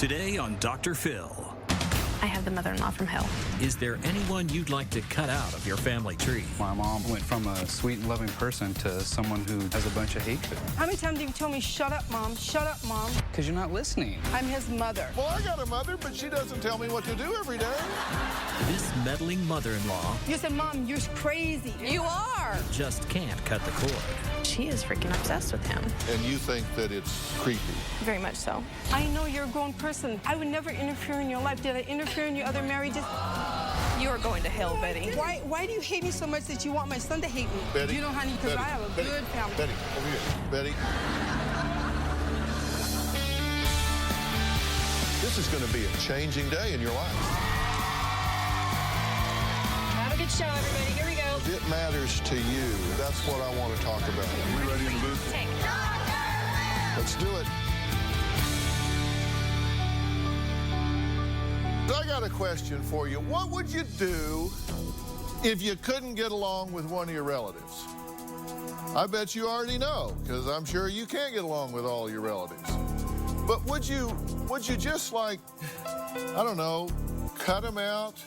Today on Dr. Phil. I have the mother-in-law from hell. Is there anyone you'd like to cut out of your family tree? My mom went from a sweet and loving person to someone who has a bunch of hatred. How many times have you told me, shut up, Mom, shut up, Mom? Because you're not listening. I'm his mother. Well, I got a mother, but she doesn't tell me what to do every day. This meddling mother-in-law You said, Mom, you're crazy. You are. just can't cut the cord. She is freaking obsessed with him. And you think that it's creepy. Very much so. I know you're a grown person. I would never interfere in your life. Did I interfere in your other marriages? You are going to hell, Betty. Why do you hate me so much that you want my son to hate me? Betty, You know, honey, because I have a Betty, good family. Betty, over here. Betty. This is going to be a changing day in your life. Have a good show, everybody. Here we go. If it matters to you, that's what I want to talk about. Are we ready in the booth? Take. Let's do it. I got a question for you. What would you do if you couldn't get along with one of your relatives? I bet you already know, because I'm sure you can't get along with all your relatives. But would you just like, I don't know, cut them out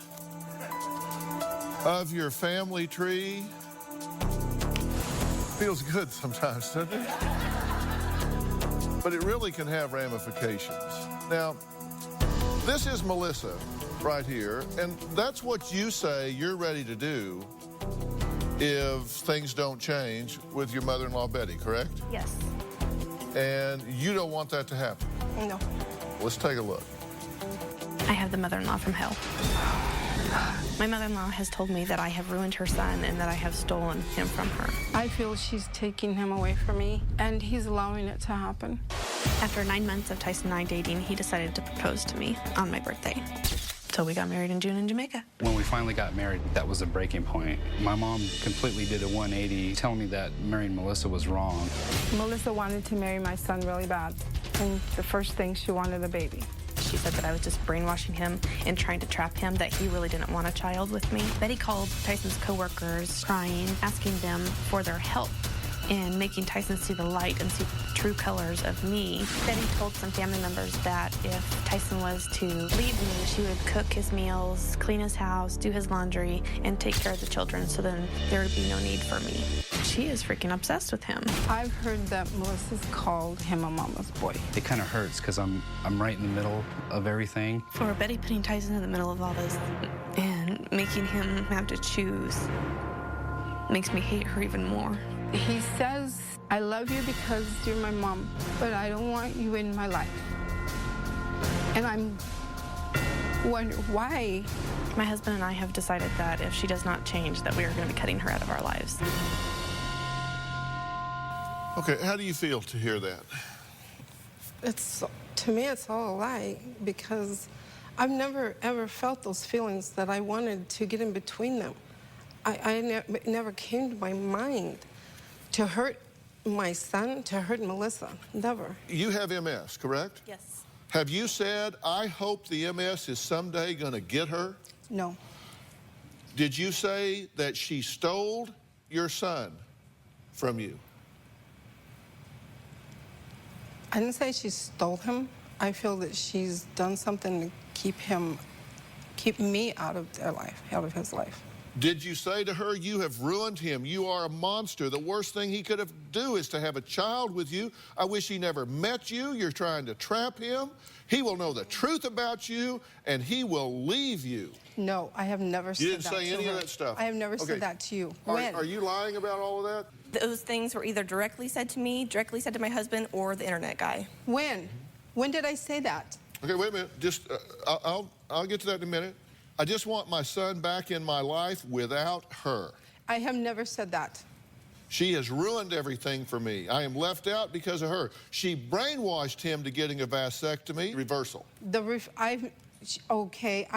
of your family tree? Feels good sometimes, doesn't it? But it really can have ramifications. Now, this is Melissa right here, and that's what you say you're ready to do if things don't change with your mother-in-law, Betty, correct? Yes. And you don't want that to happen. No. Let's take a look. I have the mother-in-law from hell. My mother-in-law has told me that I have ruined her son and that I have stolen him from her. I feel she's taking him away from me, and he's allowing it to happen. After 9 months of Tyson and I dating, he decided to propose to me on my birthday. So we got married in June in Jamaica. When we finally got married, that was a breaking point. My mom completely did a 180, telling me that marrying Melissa was wrong. Melissa wanted to marry my son really bad, and the first thing, she wanted a baby. She said that I was just brainwashing him and trying to trap him, that he really didn't want a child with me. Betty called Tyson's coworkers, crying, asking them for their help in making Tyson see the light and see true colors of me. Betty told some family members that if Tyson was to leave me, she would cook his meals, clean his house, do his laundry, and take care of the children, so then there would be no need for me. She is freaking obsessed with him. I've heard that Melissa's called him a mama's boy. It kind of hurts because I'm right in the middle of everything. For Betty putting Tyson in the middle of all this and making him have to choose makes me hate her even more. He says, I love you because you're my mom, but I don't want you in my life. And I'm wondering why. My husband and I have decided that if she does not change, that we are going to be cutting her out of our lives. Okay, how do you feel to hear that? To me, it's all a lie, because I've never, ever felt those feelings that I wanted to get in between them. It never came to my mind to hurt my son, to hurt Melissa. Never. You have MS, correct? Yes. Have you said, I hope the MS is someday going to get her? No. Did you say that she stole your son from you? I didn't say she stole him. I feel that she's done something to keep me out of their life, out of his life. Did you say to her, you have ruined him, you are a monster, the worst thing he could have do is to have a child with you, I wish he never met you, you're trying to trap him, he will know the truth about you, and he will leave you? No, I have never said that to her. You didn't say any of that stuff? I have never said that to you. Are you lying about all of that? Those things were either directly said to me, directly said to my husband, or the internet guy. When? When did I say that? Okay, wait a minute. Just, I'll get to that in a minute. I just want my son back in my life without her. I have never said that. She has ruined everything for me. I am left out because of her. She brainwashed him to getting a vasectomy. Reversal. Okay,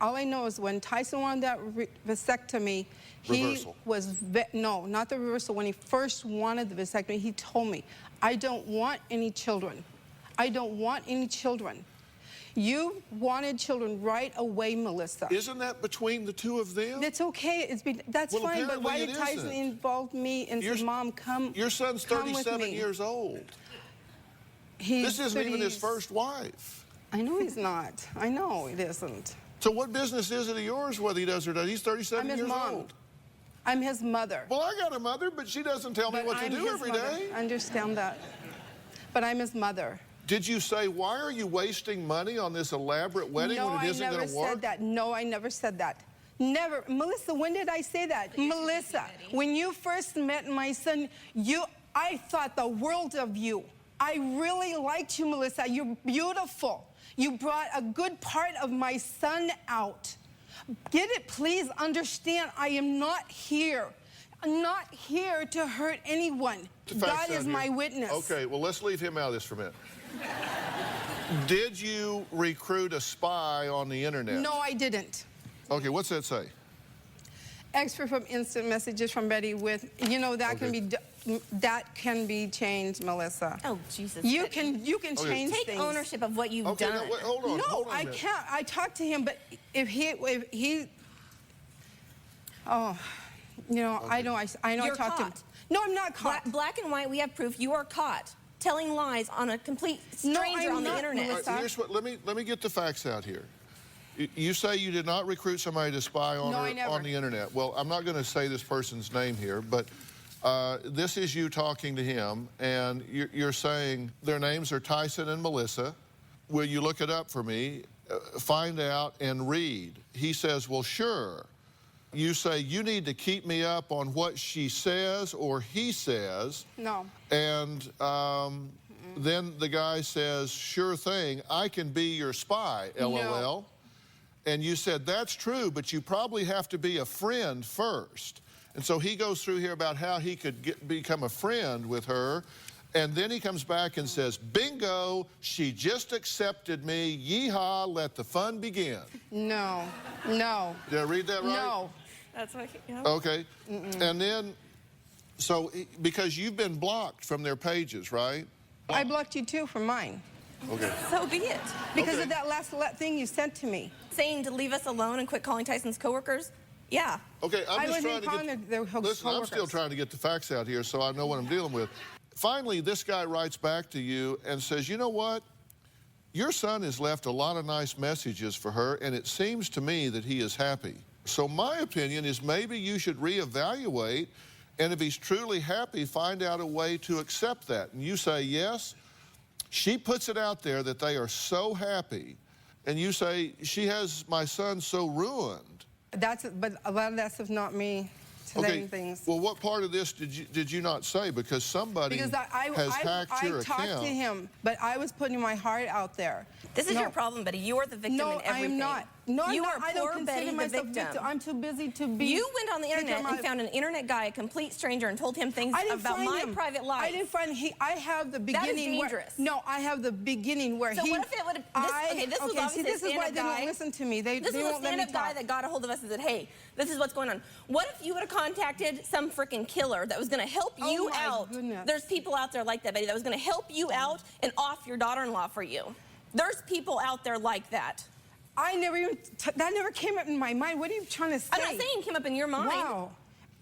all I know is when Tyson wanted that vasectomy, Reversal. No, not the reversal. When he first wanted the vasectomy, he told me, I don't want any children. I don't want any children. You wanted children right away, Melissa. Isn't that between the two of them? That's okay. That's Well, fine, but why apparently did it Tyson isn't. involve me and say, Mom, come Your son's come with 37 me. years old. He's This isn't even his 30s. first wife. I know he's not. I know it isn't. So what business is it of yours whether he does or doesn't? He's 37 I'm his years mom. old. I'm his mother. Well, I got a mother, but she doesn't tell me But what to I'm do his every mother. day. I understand that. But I'm his mother. Did you say, why are you wasting money on this elaborate wedding No, when it isn't I never going to work? said that. No, I never said that. Never. Melissa, when did I say that? Melissa, when you first met my son, I thought the world of you. I really liked you, Melissa. You're beautiful. You brought a good part of my son out. Get it, please understand, I am not here. I'm not here to hurt anyone. God is my witness. Okay, well, let's leave him out of this for a minute. Did you recruit a spy on the internet? No, I didn't. Okay, what's that say? Extra from instant messages from Betty with, that can be changed, Melissa. Oh, Jesus. You Betty. can change Take things. ownership of what you've Okay, done. now, wait, hold on. No, hold on a I minute. can't. I talked to him, but if he, I know. I You're talked to him. caught. No, I'm not caught. Black and white, we have proof you are caught telling lies on a complete No, stranger I'm on the not, internet. Melissa. All right, here's what, let me get the facts out here. You say you did not recruit somebody to spy on No, her I never. on the internet. Well, I'm not going to say this person's name here, but this is you talking to him, and you're saying their names are Tyson and Melissa. Will you look it up for me, find out, and read? He says, well, sure. You say, you need to keep me up on what she says or he says. No. And then the guy says, sure thing, I can be your spy, LOL. No. And you said, that's true, but you probably have to be a friend first. And so he goes through here about how he could become a friend with her. And then he comes back and says, bingo, she just accepted me. Yeehaw, let the fun begin. No. No. Did I read that right? No. That's what, Okay. And then, so because you've been blocked from their pages, right? I blocked you too from mine Okay. So be it. because Okay. of that last thing you sent to me. Saying to leave us alone and quit calling Tyson's coworkers? Yeah. Okay, I I'm just wasn't trying to calling get... their Listen, I'm still coworkers. trying to get the facts out here so I know what I'm dealing with. Finally, this guy writes back to you and says, you know what? Your son has left a lot of nice messages for her, and it seems to me that he is happy. So my opinion is maybe you should reevaluate, and if he's truly happy, find out a way to accept that. And you say, yes. She puts it out there that they are so happy, and you say, she has my son so ruined. But a lot of that stuff's not me saying things. Well, what part of this did you not say? Because somebody Because has hacked your I talked account. to him, but I was putting my heart out there. This is No. your problem, Betty. You are the victim No, in everything. I'm not. No, I'm you not. are I don't poor consider Betty the myself victim. I'm too busy to be. You went on the internet victim. and found an internet guy, a complete stranger, and told him things I didn't about find my him. private life. I didn't find I have the beginning. dangerous. I have the beginning where So he. what if it would have... This was obviously this a is why stand-up they guy. don't listen to me. They This was a won't let me stand-up guy talk. that got a hold of us and said, hey, this is what's going on. What if you would have contacted some freaking killer that was going to help Oh you my out? goodness. There's people out there like that, Betty, that was going to help you out and off your daughter-in-law for you. There's people out there like that. I never even. That never came up in my mind. What are you trying to say? I'm not saying it came up in your mind. Wow.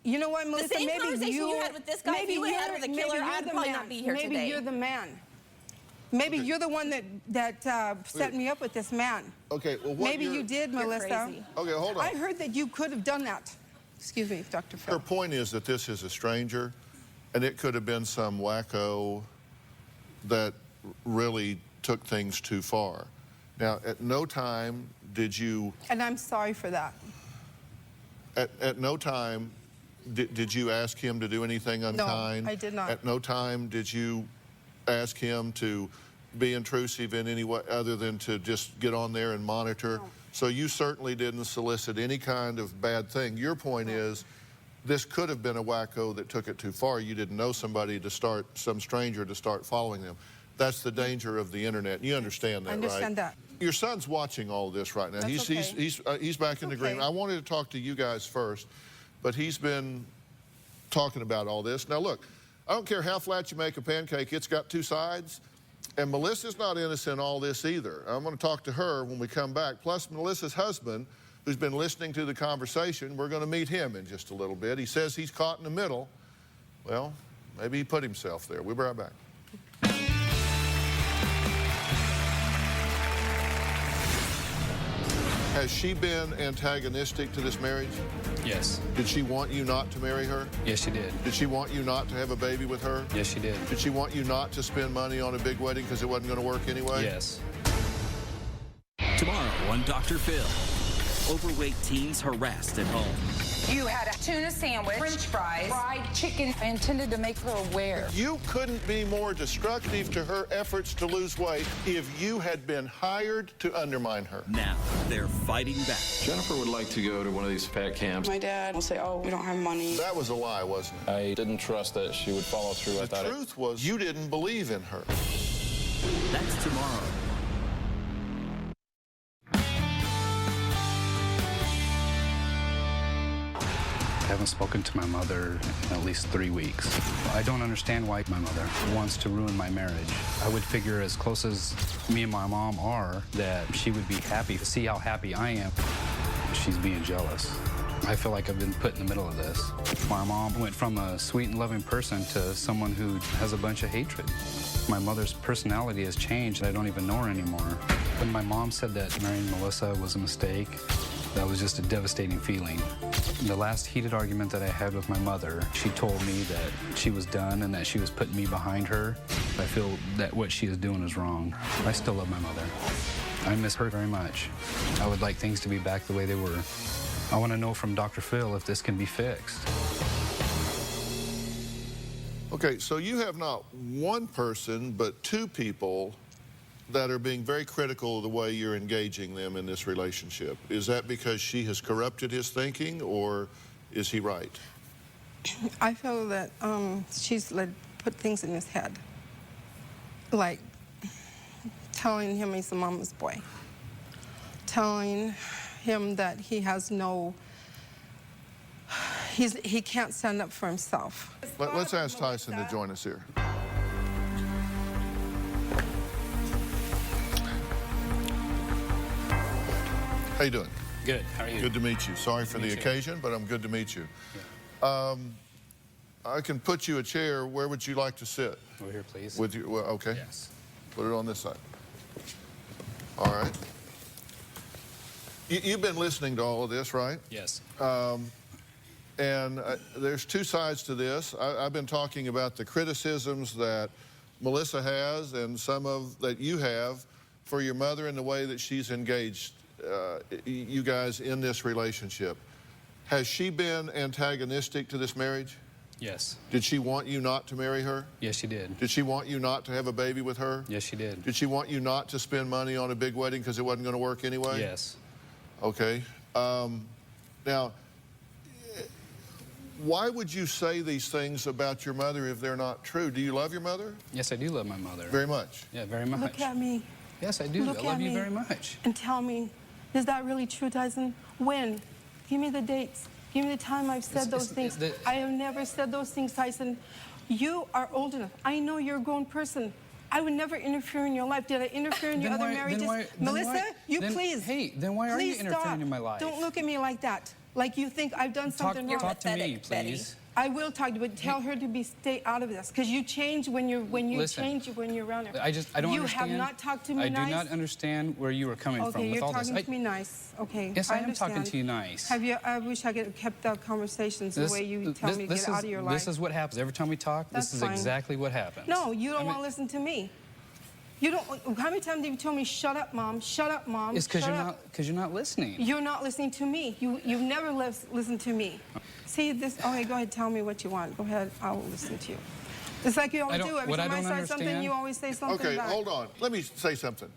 You know what, Melissa? same maybe conversation you had with this guy, if maybe you had had you're- with a killer, maybe you're I'd the probably man. not be here maybe today. you're the man. Maybe you're the one that set me up with this man. Okay, well, what Maybe you did, You're Melissa. crazy. Okay, hold on. I heard that you could have done that. Excuse me, Dr. Her Phil. point is that this is a stranger, and it could have been some wacko that really took things too far. Now, at no time did you, And I'm sorry for that. at no time did you ask him to do anything unkind? I did not. At no time did you ask him to be intrusive in any way other than to just get on there and monitor? No. So you certainly didn't solicit any kind of bad thing. Your point is, this could have been a wacko that took it too far. You didn't know somebody to start, some stranger to start following them. That's the danger of the internet. You understand that, I understand right? that. Your son's watching all this right now. That's He's back in the green. okay. I wanted to talk to you guys first, but he's been talking about all this. Now look, I don't care how flat you make a pancake, it's got two sides. And Melissa's not innocent in all this either. I'm going to talk to her when we come back. Plus Melissa's husband, who's been listening to the conversation, we're going to meet him in just a little bit. He says he's caught in the middle. Well, maybe he put himself there. We'll be right back. Has she been antagonistic to this marriage? Yes. Did she want you not to marry her? Yes, she did. Did she want you not to have a baby with her? Yes, she did. Did she want you not to spend money on a big wedding because it wasn't going to work anyway? Yes. Tomorrow on Dr. Phil. Overweight teens harassed at home. You had a tuna sandwich, french fries, fried chicken. I intended to make her aware. You couldn't be more destructive to her efforts to lose weight if you had been hired to undermine her. Now they're fighting back. Jennifer would like to go to one of these fat camps. My dad will say, oh, we don't have money. That was a lie, wasn't it? I didn't trust that she would follow through. The truth was you didn't believe in her. That's tomorrow. I haven't spoken to my mother in at least 3 weeks. I don't understand why my mother wants to ruin my marriage. I would figure as close as me and my mom are that she would be happy to see how happy I am. She's being jealous. I feel like I've been put in the middle of this. My mom went from a sweet and loving person to someone who has a bunch of hatred. My mother's personality has changed. I don't even know her anymore. When my mom said that marrying Melissa was a mistake, that was just a devastating feeling. The last heated argument that I had with my mother, she told me that she was done and that she was putting me behind her. I feel that what she is doing is wrong. I still love my mother. I miss her very much. I would like things to be back the way they were. I want to know from Dr. Phil if this can be fixed. Okay, so you have not one person, but two people that are being very critical of the way you're engaging them in this relationship. Is that because she has corrupted his thinking, or is he right? I feel that she's put things in his head, like telling him he's a mama's boy, telling him that he has no, he can't stand up for himself. Let's ask Tyson to join us here. How you doing? Good. How are you? Good to meet you. Sorry for the occasion, but I'm good to meet you. Yeah. I can put you a chair. Where would you like to sit? Over here, please. With you? Well, okay. Yes. Put it on this side. All right. You've been listening to all of this, right? Yes. And there's two sides to this. I've been talking about the criticisms that Melissa has and some of that you have for your mother and the way that she's engaged you guys in this relationship. Has she been antagonistic to this marriage? Yes. Did she want you not to marry her? Yes, she did. Did she want you not to have a baby with her? Yes, she did. Did she want you not to spend money on a big wedding because it wasn't going to work anyway? Yes. Okay. Now, why would you say these things about your mother if they're not true? Do you love your mother? Yes, I do love my mother. Very much? Yeah, very much. Look at me. Yes, I do. Look I love at you me very much. and tell me, is that really true, Tyson? When? Give me the dates. Give me the time I've said those things. I have never said those things, Tyson. You are old enough. I know you're a grown person. I would never interfere in your life. Did I interfere in your other marriages? Melissa, please. Hey, then why are you interfering in my life? Don't look at me like that. Like you think I've done something wrong. Talk to me, please. I will talk to you, but tell her to stay out of this, because you change when you change when you're around her. I don't you understand. You have not talked to me nice. I do not understand where you are coming from with all this. Okay, you're talking to me nice. Okay. Yes, I am talking to you nice. I wish I could have kept our conversations the way you tell me to get out of your life. This is what happens every time we talk. This is exactly what happens. No, you don't want to listen to me. You don't. How many times have you told me, "Shut up, Mom. Shut up, Mom"? It's because you're not listening. You're not listening to me. You've never listened to me. See this? Okay, go ahead. Tell me what you want. Go ahead. I'll listen to you. It's like you always do. Every time I say something, you always say something Okay, back. hold on. Let me say something.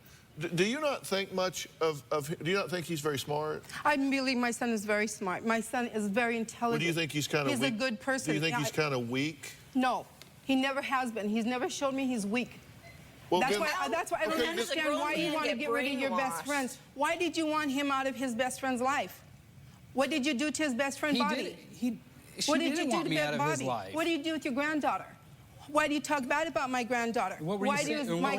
Do you not think much of do you not think he's very smart? I believe my son is very smart. My son is very intelligent. Well, do you think he's kind of weak? He's a good person. Do you think he's kind of weak? No, he never has been. He's never showed me he's weak. Well, that's why I don't understand why you want to get rid of your best friends. Why did you want him out of his best friend's life? What did you do to his best friend, Bobby? What did you do to Bobby? What did you do with your granddaughter? Why do you talk bad about my granddaughter? What were you saying to my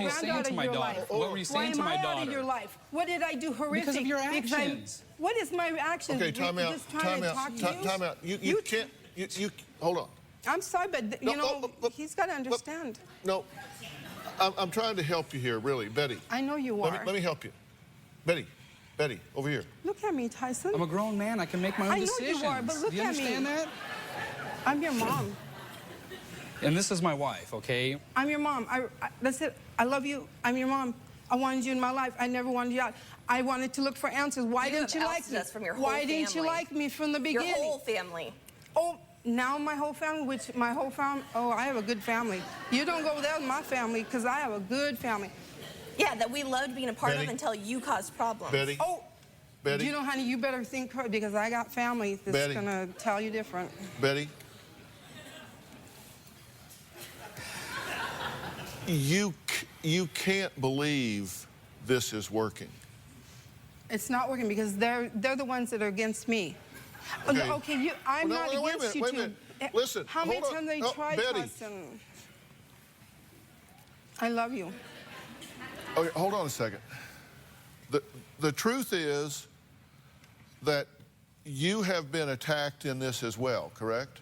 daughter? What were you saying to my daughter? Why am I out of your life? What did I do horrific? Because of your actions. What is my actions? Okay, time out. Time out. You can't. You hold on. I'm sorry, but he's got to understand. No, I'm trying to help you here, really, Betty. I know you are. Let me help you, Betty. Betty, over here. Look at me, Tyson. I'm a grown man. I can make my own I know decisions. you are, but look Do you at me. understand that? I'm your mom. And this is my wife, okay? I'm your mom. That's it. I love you. I'm your mom. I wanted you in my life. I never wanted you out. I wanted to look for answers. Why didn't you like me? Us from your whole Why didn't you family. like me from the beginning? Your whole family. Oh, now my whole family, oh, I have a good family. You don't go there with my family because I have a good family. Yeah, that we loved being a part Betty? of until you caused problems. Betty? Oh, Betty? you know, honey, you better think because I got family that's Betty? going to tell you different. Betty? You can't believe this is working. It's not working because they're the ones that are against me. Okay, I'm Well, not no, wait a against minute, you wait a two. minute. Listen, How many hold on. times they Oh, tried, Betty. Tyson? I love you. Okay, hold on a second. The truth is that you have been attacked in this as well, correct?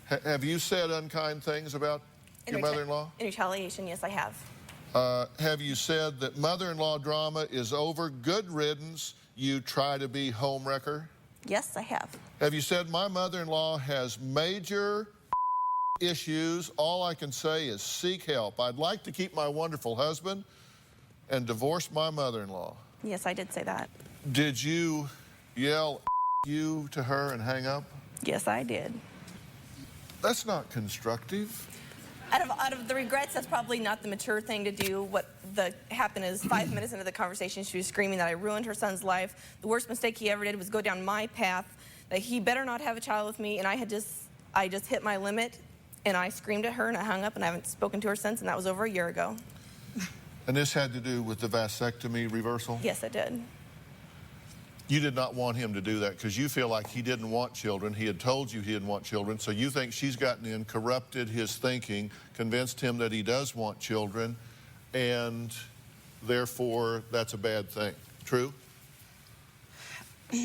Have you said unkind things about your mother-in-law? In retaliation, yes, I have. Have you said that mother-in-law drama is over, good riddance, you try to be homewrecker? Yes, I have. Have you said my mother-in-law has major issues, all I can say is seek help. I'd like to keep my wonderful husband and divorce my mother-in-law? Yes, I did say that. Did you yell you to her and hang up? Yes, I did. That's not constructive. Out of the regrets, that's probably not the mature thing to do. What happened is 5 minutes into the conversation, she was screaming that I ruined her son's life. The worst mistake he ever did was go down my path, that he better not have a child with me, and I just hit my limit, and I screamed at her, and I hung up, and I haven't spoken to her since, and that was over a year ago. And this had to do with the vasectomy reversal? Yes, it did. You did not want him to do that because you feel like he didn't want children. He had told you he didn't want children, so you think she's gotten in, corrupted his thinking, convinced him that he does want children, and therefore that's a bad thing. True?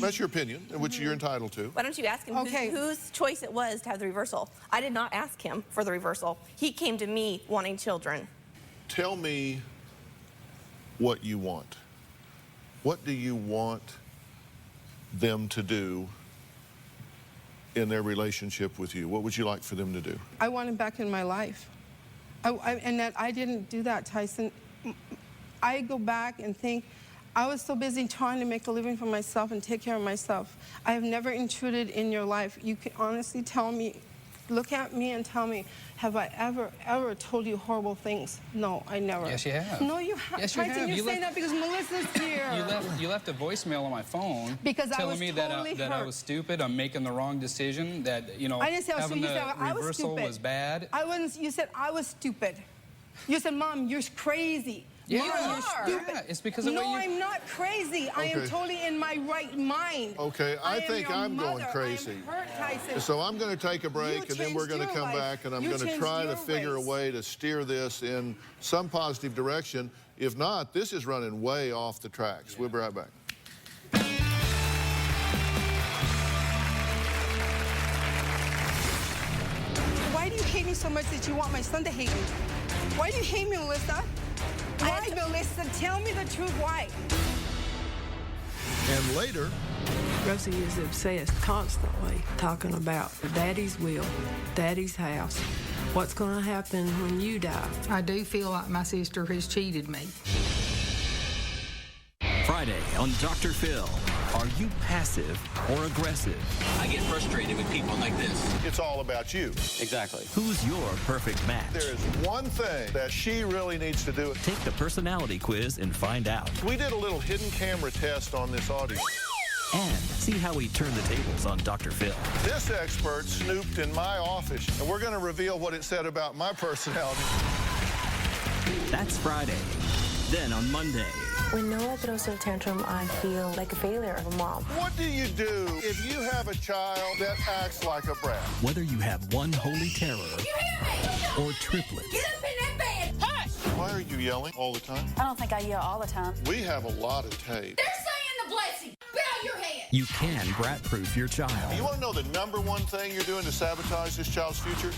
That's your opinion, which you're entitled to. Why don't you ask him Okay. whose choice it was to have the reversal? I did not ask him for the reversal. He came to me wanting children. Tell me what you want. What do you want them to do in their relationship with you? What would you like for them to do? I want him back in my life. And that I didn't do that, Tyson. I go back and think, I was so busy trying to make a living for myself and take care of myself. I have never intruded in your life. You can honestly tell me, look at me and tell me, have I ever told you horrible things? No, I never. Yes, you have. No, you haven't. Yes, you Tyson, have. you're You saying left- that because Melissa's here. You left a voicemail on my phone Because I telling was me totally that I hurt. was stupid, I'm making the wrong decision, that, you know, I didn't say I was having stupid. You the said I was reversal stupid. was bad. I wasn't. You said I was stupid. You said, Mom, you're crazy. Yeah. Mom, You you're are. stupid. Yeah, it's because of no, what you- I'm not crazy. I am Okay. totally in my right mind. Okay, I am think your I'm going mother. crazy. I'm hurt, Tyson. So I'm going to take a break, You and then we're changed going to your come life. back, and I'm You going to changed try to your figure a ways. way to steer this in some positive direction. If not, this is running way off the tracks. We'll be right back. Why do you hate me so much that you want my son to hate me? Why do you hate me, Melissa? Why, Melissa? Tell me the truth. Why? And later, Rosie is obsessed constantly talking about Daddy's will, Daddy's house, what's going to happen when you die. I do feel like my sister has cheated me. Friday on Dr. Phil. Are you passive or aggressive? I get frustrated with people like this. it's all about you. Exactly. Who's your perfect match? There is one thing that she really needs to do. Take the personality quiz and find out. We did a little hidden camera test on this audience. And see how we turn the tables on Dr. Phil. This expert snooped in my office, and we're going to reveal what it said about my personality. That's Friday. Then on Monday, When Noah throws a tantrum, I feel like a failure of a mom. What do you do if you have a child that acts like a brat? whether you have one holy terror or triplets, Get up in that bed! Hush! Why are you yelling all the time? I don't think I yell all the time. We have a lot of tape. They're saying the blessing. Bow your head. you can brat-proof your child. You want to know the number one thing you're doing to sabotage this child's future?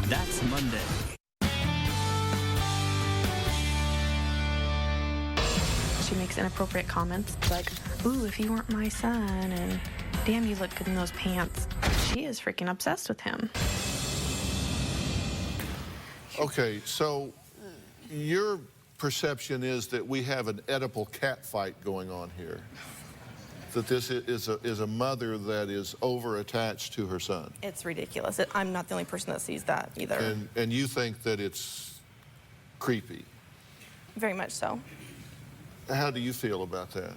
That's Monday. She makes inappropriate comments like, ooh, if you weren't my son, and damn, you look good in those pants. She is freaking obsessed with him. Okay, so your perception is that we have an Oedipal cat fight going on here. That this is a mother that is over-attached to her son. It's ridiculous. I'm not the only person that sees that either. And you think that it's creepy. Very much so. How do you feel about that?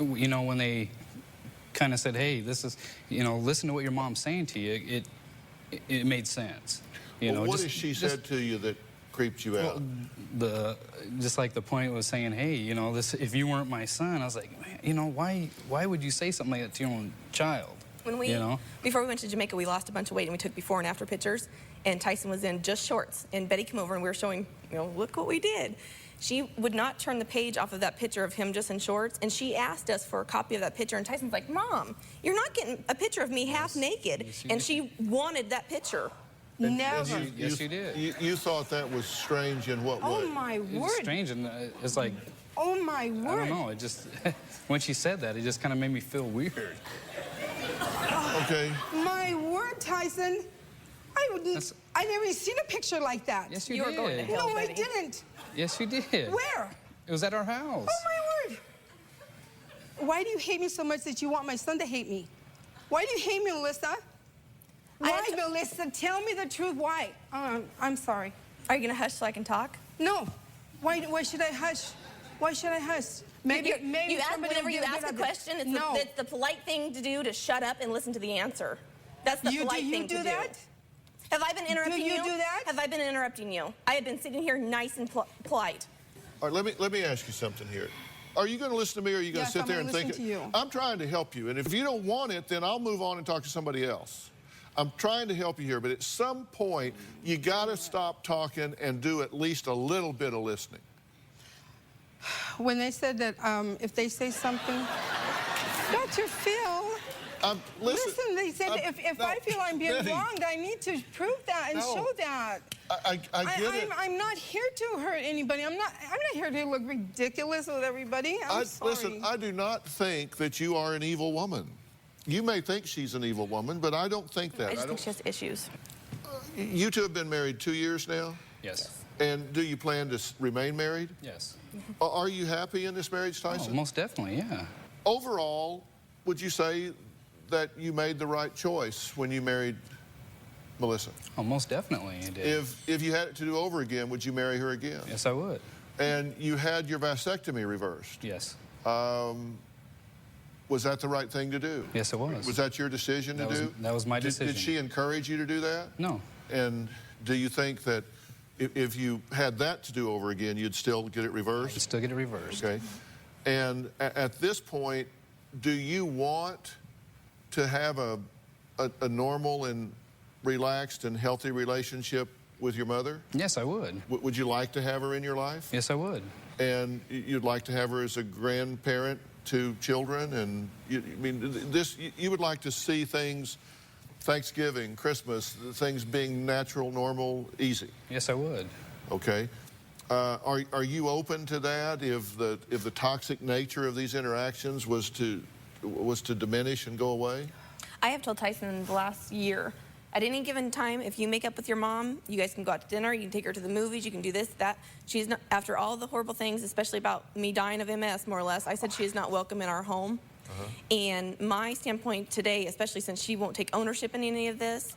You know, when they kind of said, hey, this is, you know, listen to what your mom's saying to you, it made sense. You know, what has she said to you that creeped you out? Just like the point was saying, hey, you know, this, if you weren't my son, I was like, man, you know, why would you say something like that to your own child? When we, you know? Before we went to Jamaica, we lost a bunch of weight, and we took before and after pictures, and Tyson was in just shorts, and Betty came over, and we were showing, you know, look what we did. She would not turn the page off of that picture of him just in shorts, and she asked us for a copy of that picture, and Tyson's like, Mom, you're not getting a picture of me half naked, and she wanted that picture. Never. Yes, you did. You thought that was strange in what way? Oh, my word. It's strange, and it's like, oh, my word. I don't know, it just, when she said that, it just kind of made me feel weird. Okay. My word, Tyson. I never seen a picture like that. Yes, you did. Were going to hell, No, I Betty. didn't. Yes, you did. Where? It was at our house. Oh, my word. Why do you hate me so much that you want my son to hate me? Why do you hate me, Melissa? Why, Melissa? Tell me the truth. Why? I'm sorry. Are you going to hush so I can talk? No. Why should I hush? Why should I hush? Maybe you ask, somebody whenever will you get ask a rid of it. question, it's, No. it's the polite thing to do to shut up and listen to the answer. That's the polite thing to do. Do that? Have I been interrupting you? Do you do that? Have I been interrupting you? I have been sitting here nice and polite. All right, let me ask you something here. Are you going to listen to me, or are you going to Yes, sit I'm there gonna and think listen to you. I'm trying to help you, and if you don't want it, then I'll move on and talk to somebody else. I'm trying to help you here, but at some point, you got to stop talking and do at least a little bit of listening. When they said that if they say something, Dr. Phil, listen, they said if I feel I'm being Betty, wronged, I need to prove that and show that. I get it. I'm not here to hurt anybody. I'm not here to look ridiculous with everybody. I'm sorry. Listen, I do not think that you are an evil woman. You may think she's an evil woman, but I don't think that. I just think she has issues. You two have been married 2 years now? Yes. And do you plan to remain married? Yes. Are you happy in this marriage, Tyson? Oh, most definitely, yeah. Overall, would you say that you made the right choice when you married Melissa? Oh, most definitely I did. If you had it to do over again, would you marry her again? Yes, I would. And you had your vasectomy reversed. Yes. Was that the right thing to do? Yes, it was. Was that your decision to do? That was my decision. Did she encourage you to do that? No. And do you think that if you had that to do over again, you'd still get it reversed? I'd still get it reversed. Okay. And at this point, do you want to have a normal and relaxed and healthy relationship with your mother? Yes, I would. Would you like to have her in your life? Yes, I would. And you'd like to have her as a grandparent to children? And you would like to see things, Thanksgiving, Christmas, things being natural, normal, easy? Yes, I would. Okay. Are you open to that if the toxic nature of these interactions was to diminish and go away? I have told Tyson in the last year, at any given time, if you make up with your mom, you guys can go out to dinner, you can take her to the movies, you can do this, that. She's not, after all the horrible things, especially about me dying of MS, more or less, I said she is not welcome in our home. And my standpoint today, especially since she won't take ownership in any of this,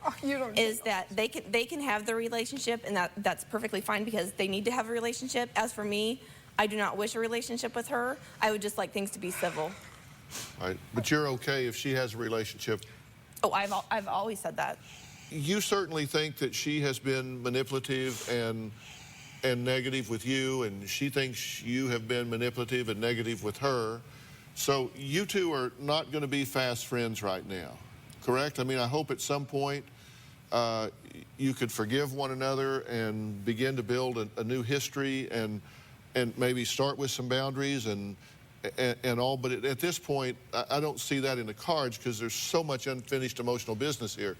is that they can have their relationship, and that's perfectly fine because they need to have a relationship. As for me, I do not wish a relationship with her. I would just like things to be civil. All right. But you're okay if she has a relationship? Oh, I've always said that. You certainly think that she has been manipulative and negative with you, and she thinks you have been manipulative and negative with her. So you two are not going to be fast friends right now, correct? I mean, I hope at some point you could forgive one another and begin to build a new history and maybe start with some boundaries and and all, but at this point, I don't see that in the cards because there's so much unfinished emotional business here.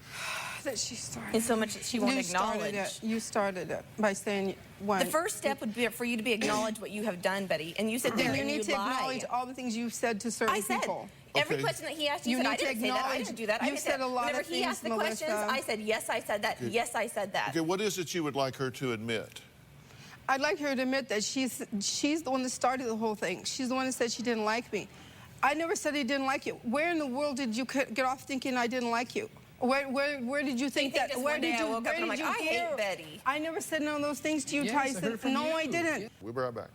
That she started. And so much that she won't acknowledge. You started it by saying one. The first step would be for you to acknowledge what you have done, Betty. And you said there you and need you to acknowledge all the things you've said to certain people. Every question that he asked, you said, I didn't say that, I didn't do that. You said a lot Whenever of things, he asked the questions, I said, yes, I said that, yes, I said that. Okay, what is it you would like her to admit? I'd like her to admit that she's the one that started the whole thing. She's the one that said she didn't like me. I never said I didn't like you. Where in the world did you get off thinking I didn't like you? Where did you think that? Where did you? I woke up and I'm like, I hate Betty. I never said none of those things to you, Tyson. No, I didn't. We'll be right back.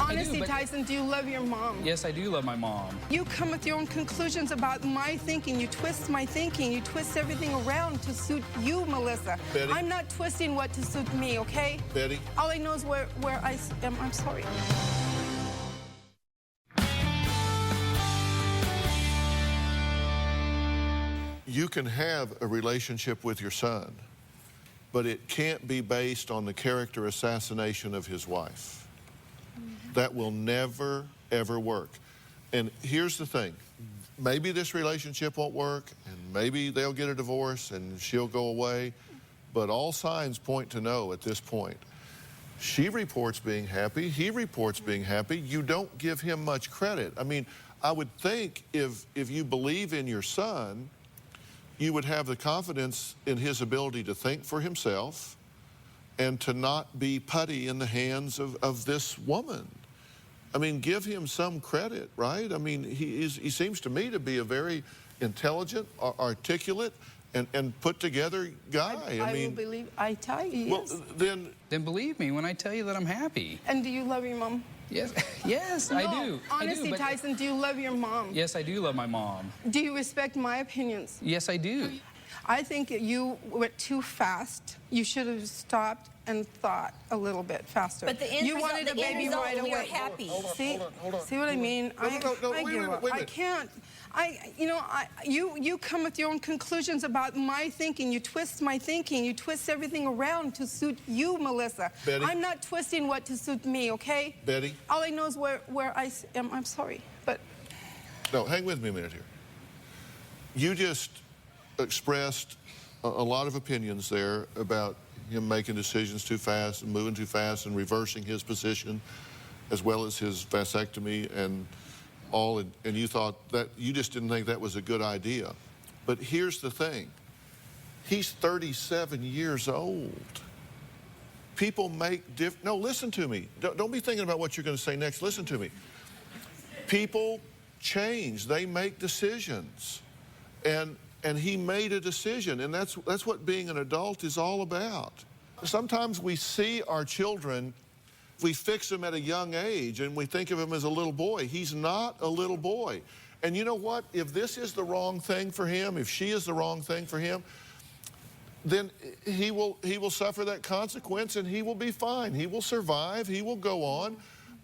Honestly, Tyson, do you love your mom? Yes, I do love my mom. You come with your own conclusions about my thinking. You twist my thinking. You twist everything around to suit you, Melissa. Betty? I'm not twisting what to suit me, okay? Betty? All I know is where I am. I'm sorry. You can have a relationship with your son, but it can't be based on the character assassination of his wife. That will never, ever work. And here's the thing. Maybe this relationship won't work, and maybe they'll get a divorce and she'll go away, but all signs point to no at this point. She reports being happy. He reports being happy. You don't give him much credit. I mean, I would think if you believe in your son, you would have the confidence in his ability to think for himself and to not be putty in the hands of this woman. I mean, give him some credit, right? I mean, he seems to me to be a very intelligent, articulate, and put together guy. I will believe, I tell you, yes. Well, then believe me when I tell you that I'm happy. And do you love your mom? Yes, yes, No, I do. Honestly, I do, Tyson, do you love your mom? Yes, I do love my mom. Do you respect my opinions? Yes, I do. I think you went too fast. You should have stopped and thought a little bit faster. But the end you result, wanted a the end baby result, right we away. are happy. See what I mean? No, I wait a give minute, up. wait a I minute. can't. You come with your own conclusions about my thinking. You twist my thinking. You twist everything around to suit you, Melissa. Betty? I'm not twisting what to suit me, okay? Betty? All I know is where I am. I'm sorry, but... No, hang with me a minute here. You just expressed a lot of opinions there about him making decisions too fast and moving too fast and reversing his position, as well as his vasectomy and all, and you thought that, you just didn't think that was a good idea. But here's the thing. He's 37 years old. People make no, listen to me. Don't be thinking about what you're going to say next. Listen to me. People change. They make decisions. And he made a decision, and that's what being an adult is all about. Sometimes we see our children, we fix them at a young age, and we think of him as a little boy. He's not a little boy. And you know what? If this is the wrong thing for him, if she is the wrong thing for him, then he will suffer that consequence, and he will be fine. He will survive. He will go on.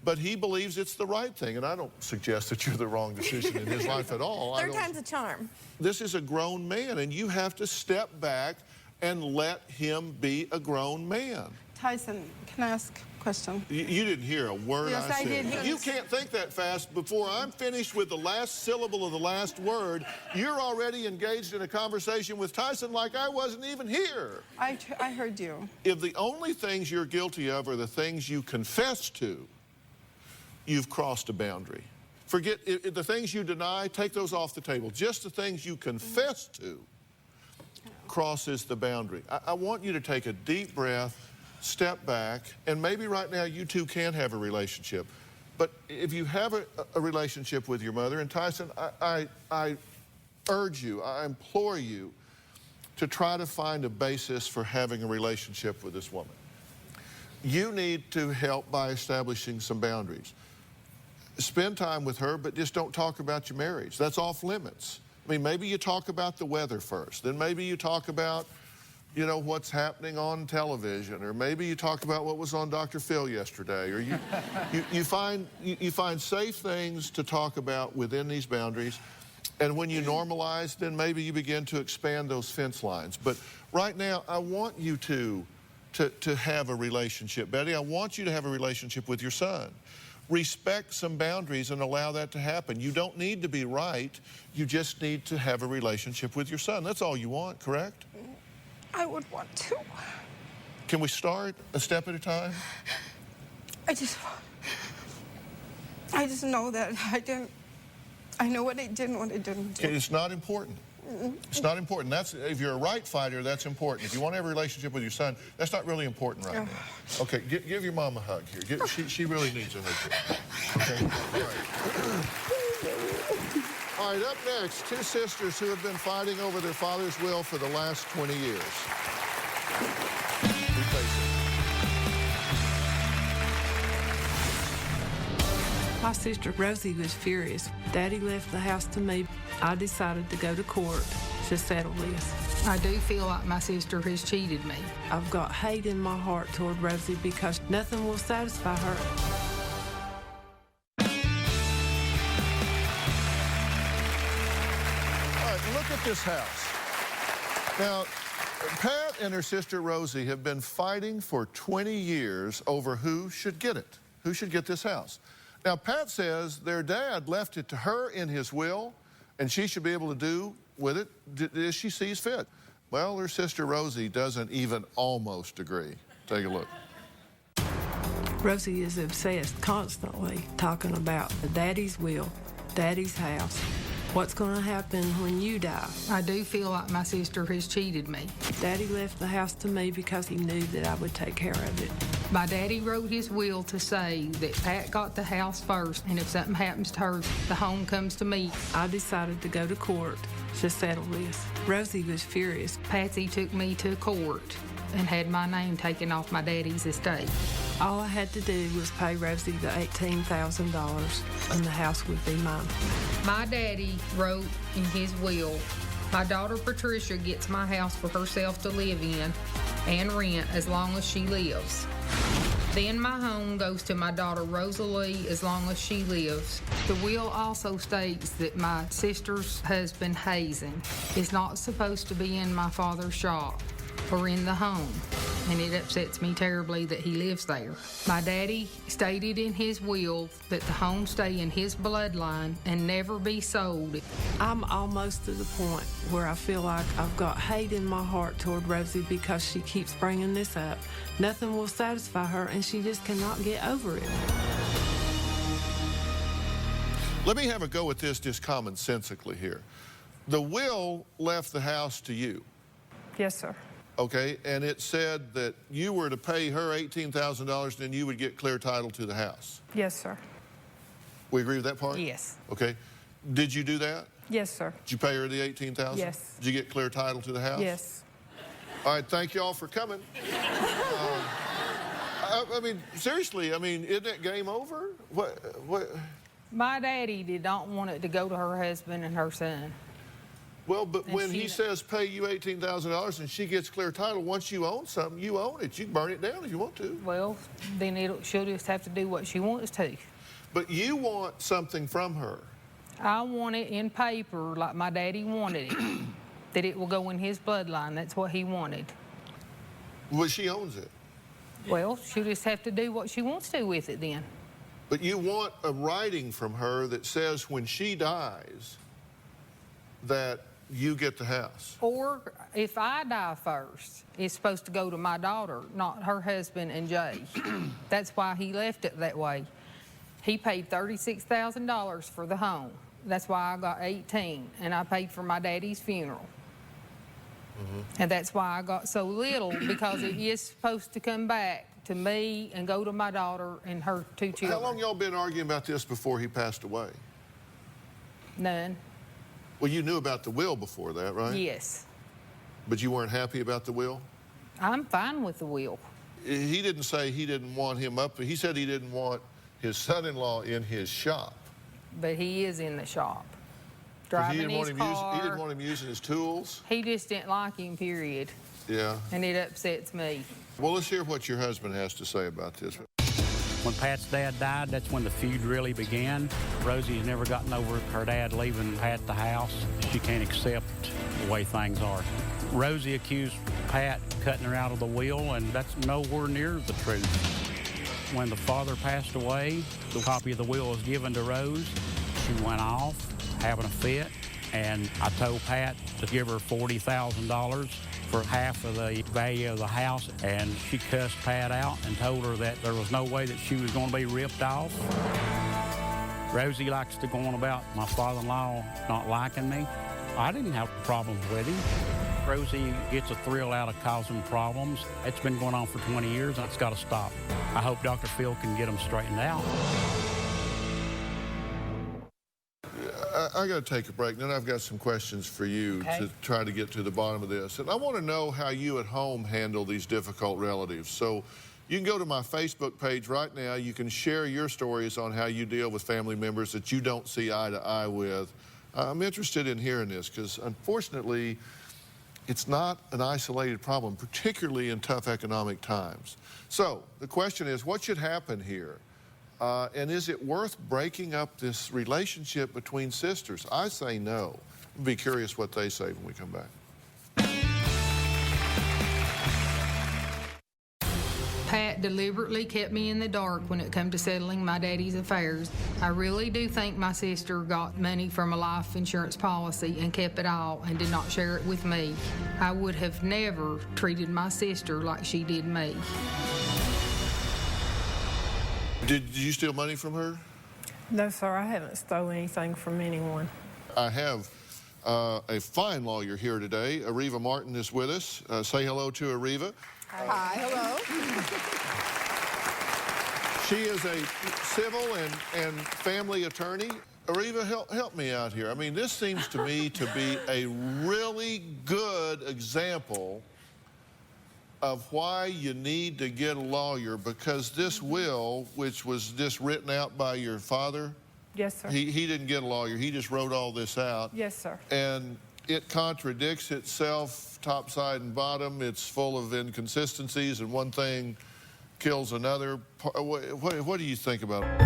But he believes it's the right thing, and I don't suggest that you're the wrong decision in his life at all. Third time's a charm. This is a grown man, and you have to step back and let him be a grown man. Tyson, can I ask a question? You didn't hear a word Yes, I said. I did. You can't think that fast. Before I'm finished with the last syllable of the last word, you're already engaged in a conversation with Tyson like I wasn't even here. I heard you. If the only things you're guilty of are the things you confess to, you've crossed a boundary. Forget the things you deny, take those off the table. Just the things you confess to crosses the boundary. I want you to take a deep breath, step back, and maybe right now you two can have a relationship. But if you have a relationship with your mother, and Tyson, I urge you, I implore you to try to find a basis for having a relationship with this woman. You need to help by establishing some boundaries. Spend time with her, but just don't talk about your marriage. That's off limits. I mean, maybe you talk about the weather first. Then maybe you talk about, you know, what's happening on television. Or maybe you talk about what was on Dr. Phil yesterday. Or you find safe things to talk about within these boundaries. And when you normalize, then maybe you begin to expand those fence lines. But right now, I want you to to have a relationship. Betty, I want you to have a relationship with your son. Respect some boundaries and allow that to happen. You don't need to be right. You just need to have a relationship with your son. That's all you want, correct? I would want to. Can we start a step at a time? I just know that I know what I did and what I didn't do. It's not important. It's not important. If you're a right fighter, that's important. If you want to have a relationship with your son, that's not really important right now. Okay, give your mom a hug here. She really needs a hug here. Okay? All right, up next, two sisters who have been fighting over their father's will for the last 20 years. We face it. My sister Rosie was furious. Daddy left the house to me. I decided to go to court to settle this. I do feel like my sister has cheated me. I've got hate in my heart toward Rosie because nothing will satisfy her. All right, look at this house. Now, Pat and her sister Rosie have been fighting for 20 years over who should get it, who should get this house. Now, Pat says their dad left it to her in his will, and she should be able to do with it as she sees fit. Well, her sister Rosie doesn't even almost agree. Take a look. Rosie is obsessed constantly talking about Daddy's will, Daddy's house. What's going to happen when you die? I do feel like my sister has cheated me. Daddy left the house to me because he knew that I would take care of it. My daddy wrote his will to say that Pat got the house first, and if something happens to her, the home comes to me. I decided to go to court to settle this. Rosie was furious. Patsy took me to court and had my name taken off my daddy's estate. All I had to do was pay Rosie the $18,000 and the house would be mine. My daddy wrote in his will, my daughter Patricia gets my house for herself to live in and rent as long as she lives. Then my home goes to my daughter Rosalie as long as she lives. The will also states that my sister's husband, Hazen, is not supposed to be in my father's shop or in the home, and it upsets me terribly that he lives there. My daddy stated in his will that the home stay in his bloodline and never be sold. I'm almost to the point where I feel like I've got hate in my heart toward Rosie because she keeps bringing this up. Nothing will satisfy her, and she just cannot get over it. Let me have a go at this just commonsensically here. The will left the house to you. Yes, sir. Okay, and it said that you were to pay her $18,000 and you would get clear title to the house. Yes, sir. We agree with that part? Yes. Okay. Did you do that? Yes, sir. Did you pay her the $18,000? Yes. Did you get clear title to the house? Yes. All right, thank you all for coming. I mean, seriously, I mean, isn't it game over? What? My daddy did not want it to go to her husband and her son. Well, but when he says pay you $18,000 and she gets clear title, once you own something, you own it. You can burn it down if you want to. Well, then she'll just have to do what she wants to. But you want something from her. I want it in paper like my daddy wanted it, that it will go in his bloodline. That's what he wanted. Well, she owns it. Well, she'll just have to do what she wants to with it then. But you want a writing from her that says when she dies that you get the house. Or if I die first, it's supposed to go to my daughter, not her husband and Jay. That's why he left it that way. He paid $36,000 for the home. That's why I got 18, and I paid for my daddy's funeral. And that's why I got so little, because it is supposed to come back to me and go to my daughter and her two children. How long y'all been arguing about this before he passed away? None. Well, you knew about the will before that, right? Yes. But you weren't happy about the will? I'm fine with the will. He didn't say he didn't want him up. He said he didn't want his son-in-law in his shop. But he is in the shop, driving his car. He didn't want him using his tools? He just didn't like him, period. Yeah. And it upsets me. Well, let's hear what your husband has to say about this. When Pat's dad died, that's when the feud really began. Rosie has never gotten over her dad leaving Pat the house. She can't accept the way things are. Rosie accused Pat cutting her out of the will, and that's nowhere near the truth. When the father passed away, the copy of the will was given to Rose. She went off, having a fit, and I told Pat to give her $40,000 for half of the value of the house, and she cussed Pat out and told her that there was no way that she was going to be ripped off. Rosie likes to go on about my father-in-law not liking me. I didn't have problems with him. Rosie gets a thrill out of causing problems. It's been going on for 20 years, and it's got to stop. I hope Dr. Phil can get them straightened out. I got to take a break. Then I've got some questions for you to try to get to the bottom of this. And I want to know how you at home handle these difficult relatives. So you can go to my Facebook page right now. You can share your stories on how you deal with family members that you don't see eye to eye with. I'm interested in hearing this because, unfortunately, it's not an isolated problem, particularly in tough economic times. So the question is, what should happen here? And is it worth breaking up this relationship between sisters? I say no. I'll be curious what they say when we come back. Pat deliberately kept me in the dark when it came to settling my daddy's affairs. I really do think my sister got money from a life insurance policy and kept it all and did not share it with me. I would have never treated my sister like she did me. Did you steal money from her? No, sir, I haven't stolen anything from anyone. I have a fine lawyer here today. Areva Martin is with us. Say hello to Areva. Hi, hello. She is a civil and family attorney. Areva, help me out here. I mean, this seems to me to be a really good example of why you need to get a lawyer, because this will, which was just written out by your father. Yes, sir. He didn't get a lawyer. He just wrote all this out. Yes, sir. And it contradicts itself top, side, and bottom. It's full of inconsistencies, and one thing kills another. What do you think about it?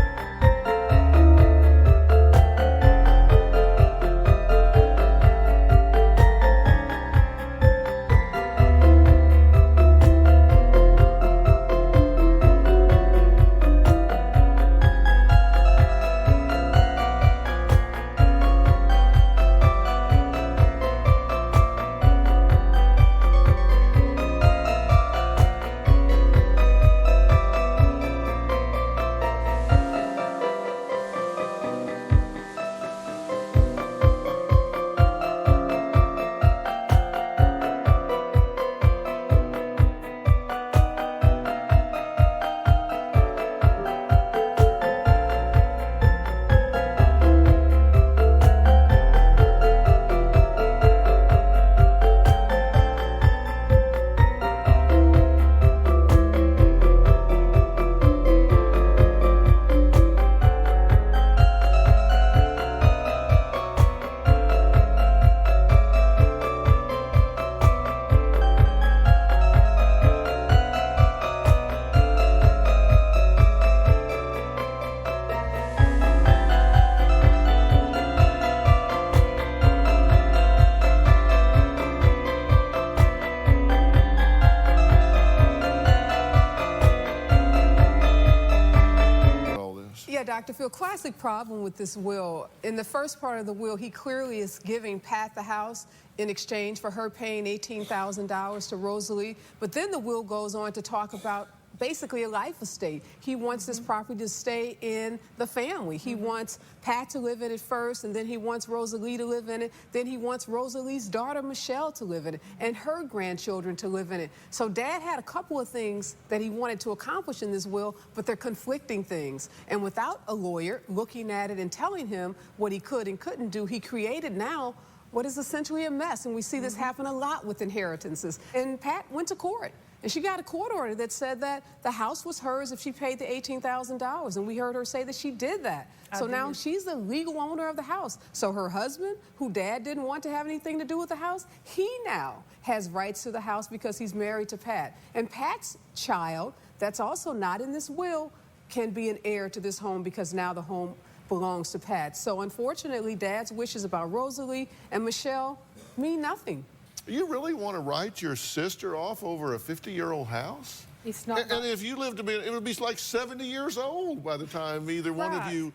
Dr. Phil, classic problem with this will. In the first part of the will, he clearly is giving Pat the house in exchange for her paying $18,000 to Rosalie. But then the will goes on to talk about basically a life estate. He wants this property to stay in the family. He wants Pat to live in it first, and then he wants Rosalie to live in it. Then he wants Rosalie's daughter, Michelle, to live in it, and her grandchildren to live in it. So Dad had a couple of things that he wanted to accomplish in this will, but they're conflicting things. And without a lawyer looking at it and telling him what he could and couldn't do, he created now what is essentially a mess. And we see this happen a lot with inheritances. And Pat went to court. And she got a court order that said that the house was hers if she paid the $18,000. And we heard her say that she did that. So now she's the legal owner of the house. So her husband, who Dad didn't want to have anything to do with the house, he now has rights to the house because he's married to Pat. And Pat's child, that's also not in this will, can be an heir to this home because now the home belongs to Pat. So unfortunately, Dad's wishes about Rosalie and Michelle mean nothing. You really want to write your sister off over a 50-year-old house? It's not. And if you live to be, it would be like 70 years old by the time either one of you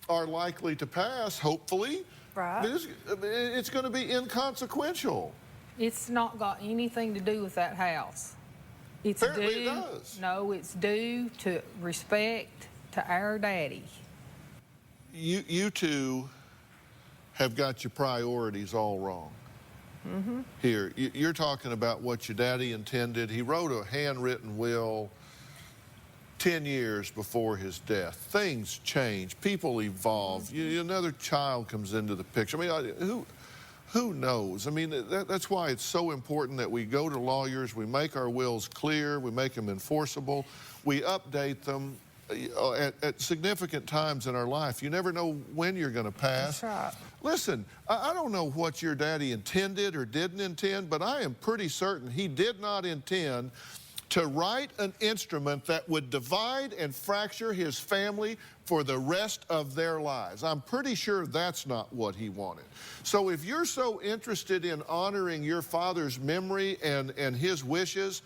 are likely to pass, hopefully. Right. It's going to be inconsequential. It's not got anything to do with that house. It's Apparently due. it does. No, it's due to respect to our daddy. You two have got your priorities all wrong. Mm-hmm. Here, you're talking about what your daddy intended. He wrote a handwritten will 10 years before his death. Things change. People evolve. Another child comes into the picture. I mean, who knows? I mean, that's why it's so important that we go to lawyers, we make our wills clear, we make them enforceable, we update them at significant times in our life. You never know when you're going to pass. That's right. Listen, I don't know what your daddy intended or didn't intend, but I am pretty certain he did not intend to write an instrument that would divide and fracture his family for the rest of their lives. I'm pretty sure that's not what he wanted. So if you're so interested in honoring your father's memory and his wishes,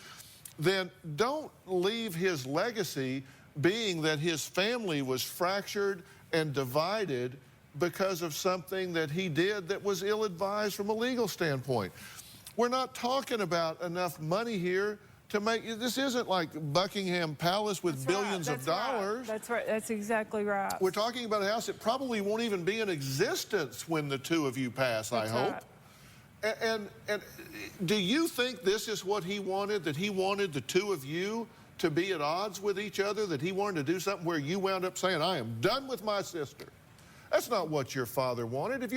then don't leave his legacy being that his family was fractured and divided because of something that he did that was ill-advised from a legal standpoint. We're not talking about enough money here to make, this isn't like Buckingham Palace with billions of dollars. That's right. That's exactly right. We're talking about a house that probably won't even be in existence when the two of you pass, I hope. Right. And do you think this is what he wanted, that he wanted the two of you to be at odds with each other, that he wanted to do something where you wound up saying, I am done with my sister? That's not what your father wanted. If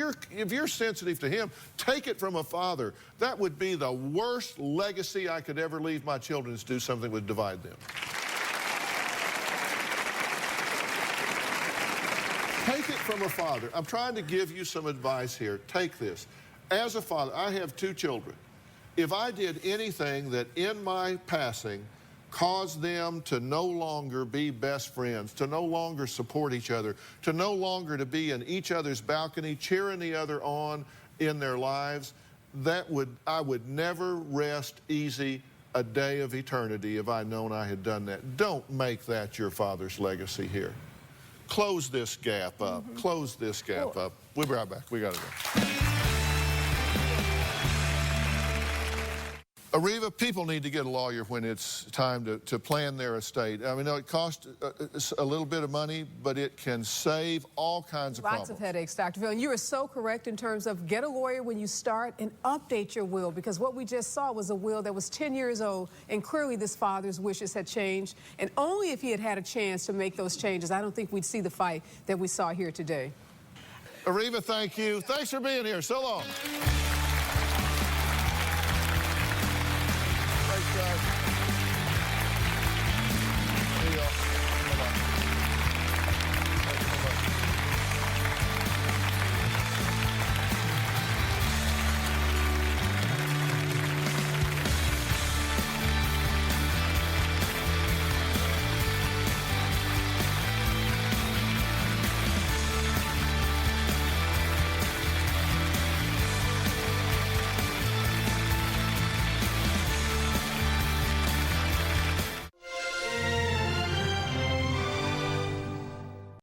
you're sensitive to him, take it from a father. That would be the worst legacy I could ever leave my children, is do something that would divide them. Take it from a father. I'm trying to give you some advice here. Take this. As a father, I have 2 children. If I did anything that in my passing caused them to no longer be best friends, to no longer support each other, to no longer to be in each other's balcony, cheering the other on in their lives, I would never rest easy a day of eternity if I'd known I had done that. Don't make that your father's legacy here. Close this gap up. Close this gap up. We'll be right back. We got to go. Areva, people need to get a lawyer when it's time to plan their estate. I mean, it costs a little bit of money, but it can save all kinds of problems. Lots of headaches, Dr. Phil. And you are so correct in terms of get a lawyer when you start and update your will, because what we just saw was a will that was 10 years old, and clearly this father's wishes had changed. And only if he had had a chance to make those changes, I don't think we'd see the fight that we saw here today. Areva, thank you. Thanks for being here. So long.